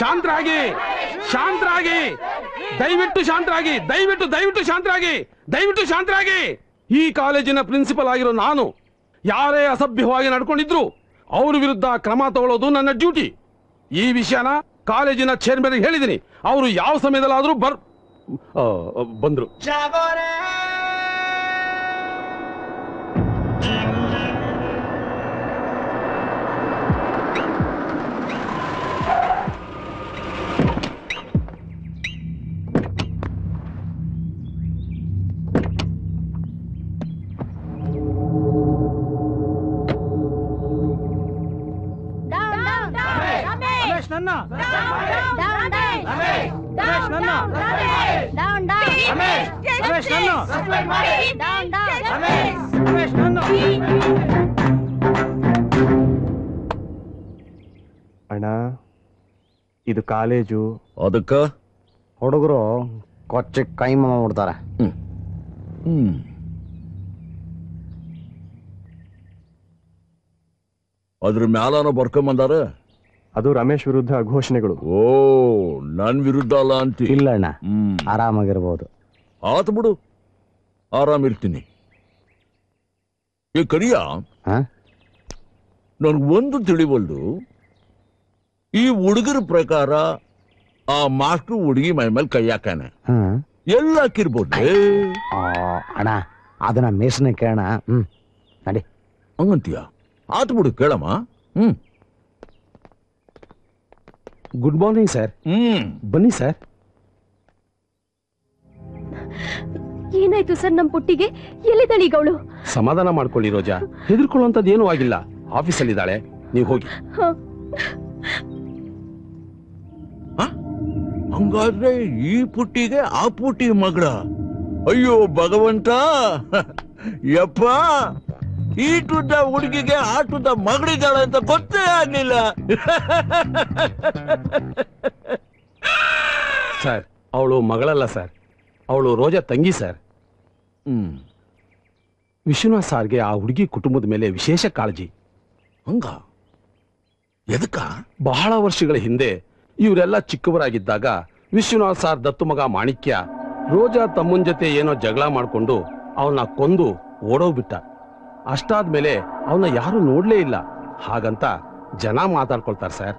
ಶಾಂತರಾಗಿ ಶಾಂತರಾಗಿ ದಯವಿಟ್ಟು ಶಾಂತರಾಗಿ ದಯವಿಟ್ಟು ದಯವಿಟ್ಟು ಶಾಂತರಾಗಿ ದಯವಿಟ್ಟು ಶಾಂತರಾಗಿ. ಈ ಕಾಲೇಜಿನ ಪ್ರಿನ್ಸಿಪಲ್ ಆಗಿರೋ ನಾನು ಯಾರೇ ಅಸಭ್ಯವಾಗಿ ನಡ್ಕೊಂಡಿದ್ರು ಅವ್ರ ವಿರುದ್ಧ ಕ್ರಮ ತಗೊಳ್ಳೋದು ನನ್ನ ಡ್ಯೂಟಿ. ಈ ವಿಷಯನ ಕಾಲೇಜಿನ ಚೇರ್ಮನ್ ಹೇಳಿದ್ದೀನಿ. ಅವರು ಯಾವ ಸಮಯದಲ್ಲಾದ್ರೂ ಬಂದ್ರು. ಅಣ್ಣ ಇದು ಕಾಲೇಜು, ಅದಕ್ಕ ಹುಡುಗರು ಕೊಚ್ಚ ಕೈ ಮಾಡ್ಬಿಡ್ತಾರೆ. ಅದ್ರ ಮ್ಯಾಲನ ಬರ್ಕೊಂಬಂದಾರ. ಅದು ರಮೇಶ್ ವಿರುದ್ಧ ಘೋಷಣೆಗಳು. ಓ, ನನ್ ವಿರುದ್ಧ ಅಲ್ಲ ಅಂತ. ಇಲ್ಲ ಅಣ್ಣ, ಆರಾಮಾಗಿರ್ಬೋದು. ಆತ ಬಿಡು, ಆರಾಮಿರ್ತೀನಿ. ಏ ಕರಿಯ, ನನ್ಗೊಂದು ತಿಳಿವಲ್ದು. ಈ ಹುಡುಗರ ಪ್ರಕಾರ ಆ ಮಾಸ್ಟ್ರು ಹುಡುಗಿ ಮೈ ಮೇಲೆ ಕೈ ಹಾಕಾನೆ. ಎಲ್ಲ ಹಾಕಿರ್ಬೋದು ಅಣ್ಣ. ಅದನ್ನ ಮೇಸನೆ ಕೇಳೋಣ. ನಡಿ. ಹಂಗಂತೀಯ? ಆತ ಬಿಡು, ಕೇಳಮ್ಮ. Good morning sir. ಬನ್ನಿ ಸರ್. ಏನಾಯ್ತು ಸರ್ ನಮ್ ಪುಟ್ಟಿಗೆ? ಎಲ್ಲಿದ್ದಾಳೆ ಈಗ ಅವಳು? ಸಮಾಧಾನ ಮಾಡ್ಕೊಳ್ಳಿ ರೋಜಾ, ಹೆದರ್ಕೊಳ್ಳುವಂತದ್ದು ಏನೂ ಆಗಿಲ್ಲ. ಆಫೀಸಲ್ಲಿದ್ದಾಳೆ, ನೀವು ಹೋಗಿ. ಹಂಗಾದ್ರೆ ಈ ಪುಟ್ಟಿಗೆ ಆ ಪುಟ್ಟಿ ಮಗಳ? ಅಯ್ಯೋ ಭಗವಂತ, ಯಪ್ಪ, ಈಟುದ್ದ ಹುಡುಗಿಗೆ ಆಟುದ್ದ ಮಗಳಿದ್ದಾಳೆ ಅಂತ ಗೊತ್ತೇ ಆಗ್ಲಿಲ್ಲ. ಸರ್, ಅವಳು ಮಗಳಲ್ಲ ಸರ್, ಅವಳು ರೋಜಾ ತಂಗಿ ಸರ್. ವಿಶ್ವನಾಥ್ ಸಾರ್ಗೆ ಆ ಹುಡುಗಿ ಕುಟುಂಬದ ಮೇಲೆ ವಿಶೇಷ ಕಾಳಜಿ. ಹಂಗ? ಎದಕ್ಕ? ಬಹಳ ವರ್ಷಗಳ ಹಿಂದೆ ಇವರೆಲ್ಲ ಚಿಕ್ಕವರಾಗಿದ್ದಾಗ ವಿಶ್ವನಾಥ್ ಸಾರ್ ದತ್ತು ಮಗ ಮಾಣಿಕ್ಯ ರೋಜಾ ತಮ್ಮನ ಜೊತೆ ಏನೋ ಜಗಳ ಮಾಡ್ಕೊಂಡು ಅವನ್ನ ಕೊಂದು ಓಡೋಗ್ಬಿಟ್ಟ. ಅಷ್ಟಾದ್ಮೇಲೆ ಅವನ್ನ ಯಾರು ನೋಡ್ಲೇ ಇಲ್ಲ. ಹಾಗಂತ ಜನ ಮಾತಾಡ್ಕೊಳ್ತಾರೆ ಸರ್.